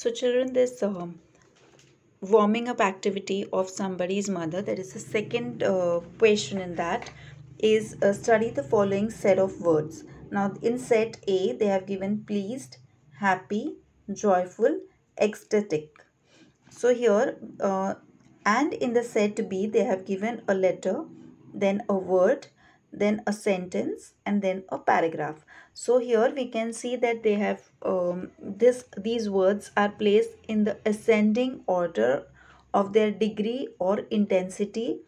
So children, this warming up activity of somebody's mother, there is a second question in that is study the following set of words. Now in set A they have given pleased, happy, joyful, ecstatic. So here and in the set B they have given a letter, then a word, then a sentence, and then a paragraph. So here we can see that they have these words are placed in the ascending order of their degree or intensity,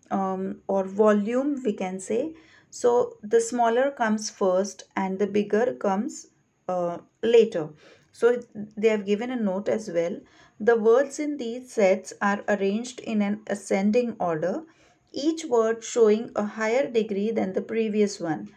or volume we can say. So the smaller comes first and the bigger comes later. So they have given a note as well. The words in these sets are arranged in an ascending order, each word showing a higher degree than the previous one.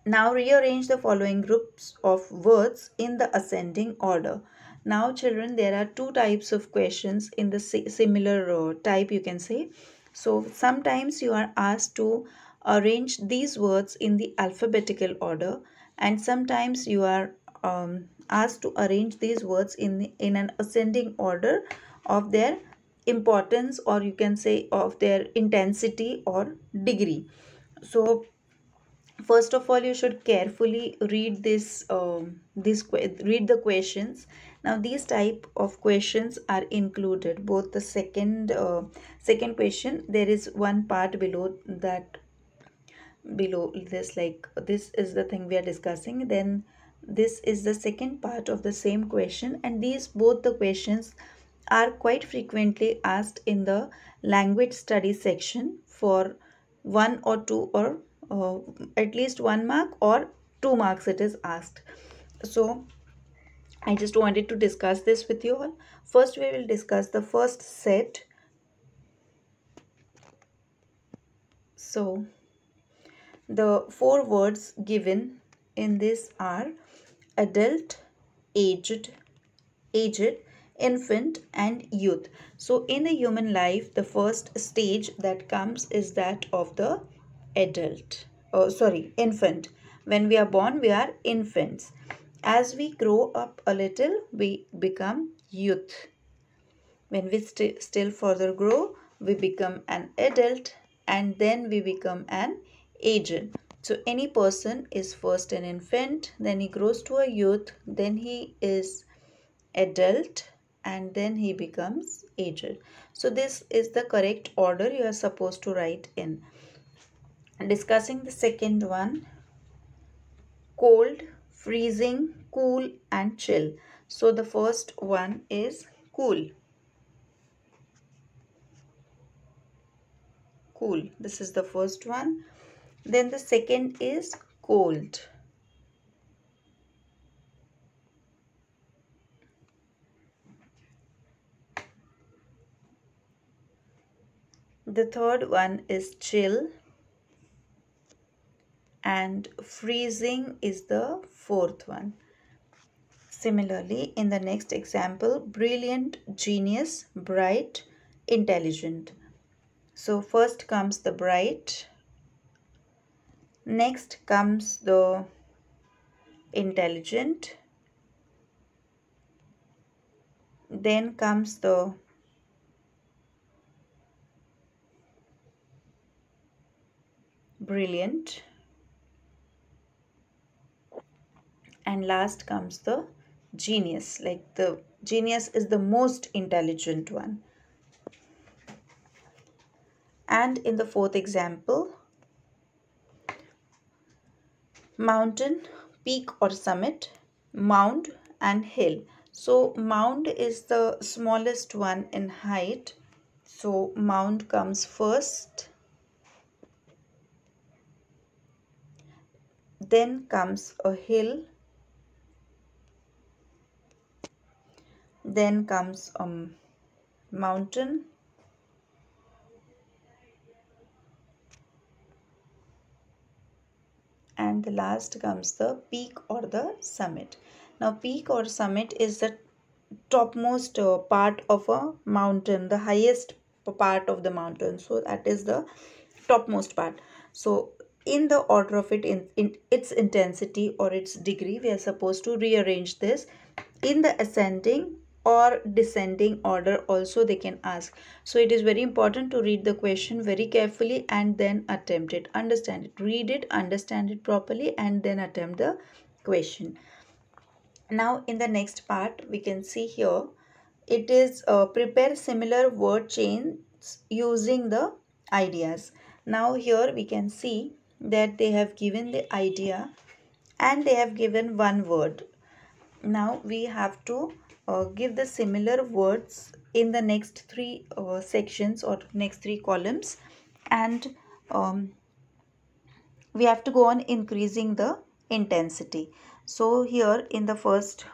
Now rearrange the following groups of words in the ascending order. Now children, there are two types of questions in the similar type you can say. So sometimes you are asked to arrange these words in the alphabetical order, and sometimes you are asked to arrange these words in an ascending order of their importance, or you can say of their intensity or degree. So first of all you should carefully read read the questions. Now these type of questions are included, both the second question, there is one part below that, below this, like this is the thing we are discussing, then this is the second part of the same question, and these both the questions are quite frequently asked in the language study section for 1 or 2 or uh, at least 1 mark or 2 marks it is asked. So I just wanted to discuss this with you all. First we will discuss the first set. So the four words given in this are adult, aged, infant, and youth. So in the human life, the first stage that comes is that of the adult. Oh, sorry, infant. When we are born, we are infants. As we grow up a little, we become youth. When we still further grow, we become an adult, and then we become an aged. So any person is first an infant, then he grows to a youth, then he is adult, and then he becomes aged. So this is the correct order you are supposed to write in. Discussing the second one, cold, freezing, cool, and chill. So the first one is cool. Cool, this is the first one. Then the second is cold. The third one is chill, and freezing is the fourth one. Similarly, in the next example, brilliant, genius, bright, intelligent. So first comes the bright, next comes the intelligent, then comes the brilliant, and last comes the genius. Like the genius is the most intelligent one. And in the fourth example, mountain, peak or summit, mound, and hill. So mound is the smallest one in height. So mound comes first, then comes a hill, then comes a mountain, and the last comes the peak or the summit. Now peak or summit is the topmost part of a mountain, the highest part of the mountain. So that is the topmost part. So in the order of it, in its intensity or its degree, we are supposed to rearrange this in the ascending or descending order also they can ask. So it is very important to read the question very carefully and then attempt it. Understand it, read it, understand it properly, and then attempt the question. Now in the next part we can see here, it is prepare similar word chains using the ideas. Now here we can see that they have given the idea and they have given one word. Now we have to give the similar words in the next three sections or next three columns, and um, we have to go on increasing the intensity. So here in the first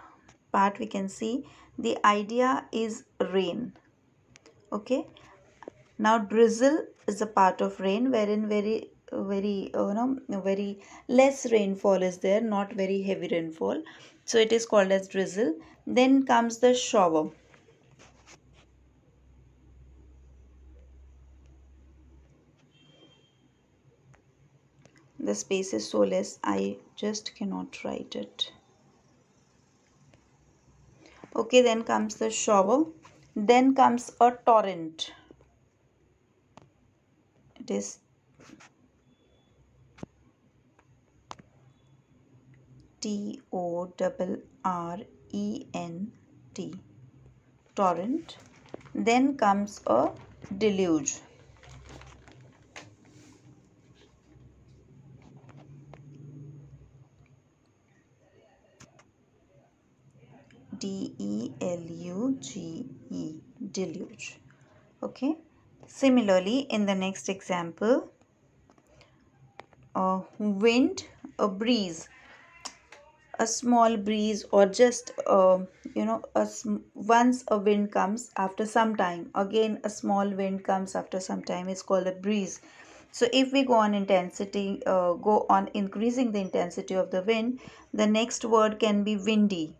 part we can see the idea is rain. Okay, now drizzle is a part of rain wherein very less rainfall is there, not very heavy rainfall, so it is called as drizzle. Then comes the shower. The space is so less, I just cannot write it. Okay, then comes the shower. Then comes a torrent. It is TORRENT, torrent. Then comes a deluge. DELUGE, deluge. Okay, similarly in the next example, wind, a breeze, a small breeze, or just once a wind comes after some time, again a small wind comes after some time, is called a breeze. So if we go on intensity, go on increasing the intensity of the wind, the next word can be windy.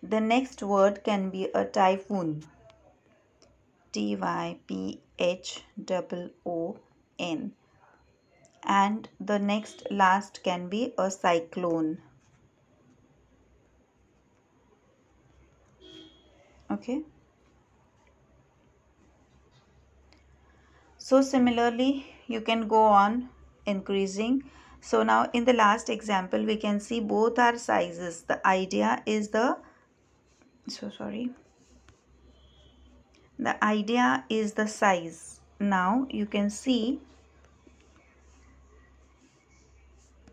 The next word can be a typhoon. TYPHOON. And the next last can be a cyclone. Okay. So similarly you can go on increasing. So now in the last example we can see both are sizes. The idea is the idea is the size. Now you can see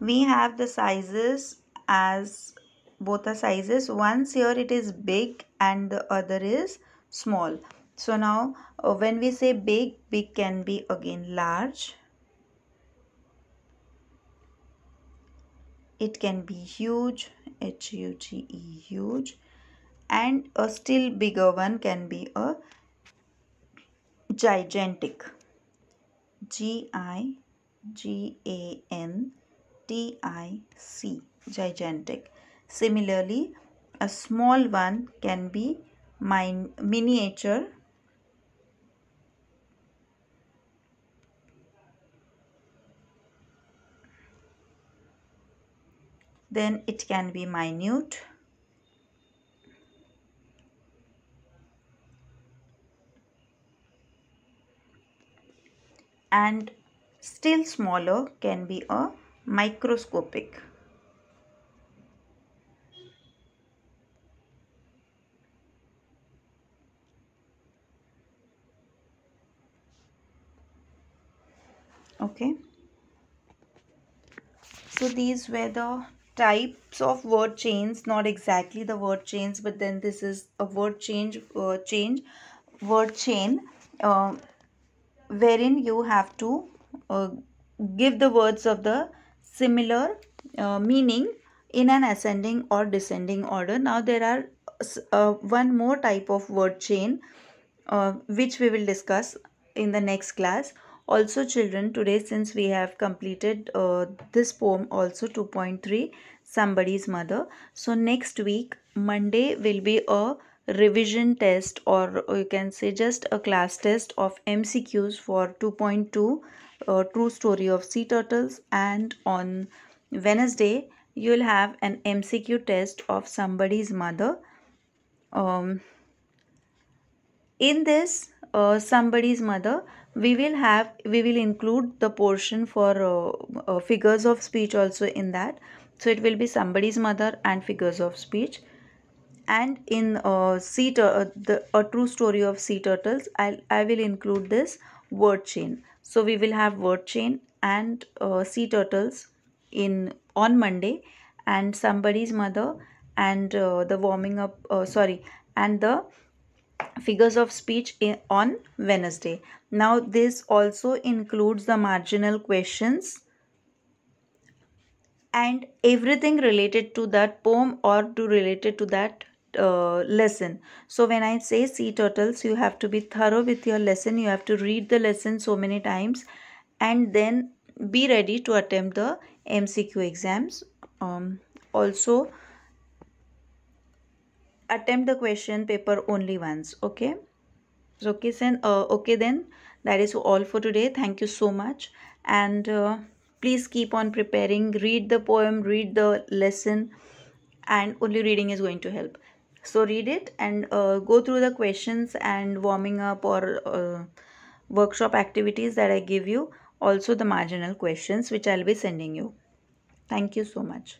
we have the sizes as both are sizes. Once here it is big and the other is small. So now when we say big, big can be again large. It can be huge, HUGE, huge, and a still bigger one can be a gigantic, GIGANTIC, gigantic. Similarly, a small one can be miniature. Then it can be minute. And still smaller can be a microscopic. Okay. So these were the types of word chains, not exactly the word chains, but then this is a word word chain, wherein you have to uh, give the words of the similar meaning in an ascending or descending order. Now there are one more type of word chain which we will discuss in the next class. Also children, today since we have completed this poem also 2.3, somebody's mother, so next week Monday will be a revision test, or you can say just a class test of MCQs for 2.2 true story of sea turtles, and on Wednesday you'll have an MCQ test of somebody's mother. um, in this somebody's mother, we will include the portion for figures of speech also in that. So it will be somebody's mother and figures of speech. And in the a true story of sea turtles, I will include this word chain. So we will have word chain and sea turtles in on Monday, and somebody's mother, and the warming up sorry and the figures of speech on Wednesday. Now this also includes the marginal questions and everything related to that poem or to related to that lesson. So when I say sea turtles, you have to be thorough with your lesson. You have to read the lesson so many times and then be ready to attempt the MCQ exams. Also attempt the question paper only once. Okay. So, okay then, that is all for today. Thank you so much, and please keep on preparing. Read the poem, read the lesson, and only reading is going to help. So read it and go through the questions and warming up or workshop activities that I give you. Also the marginal questions which I'll be sending you. Thank you so much.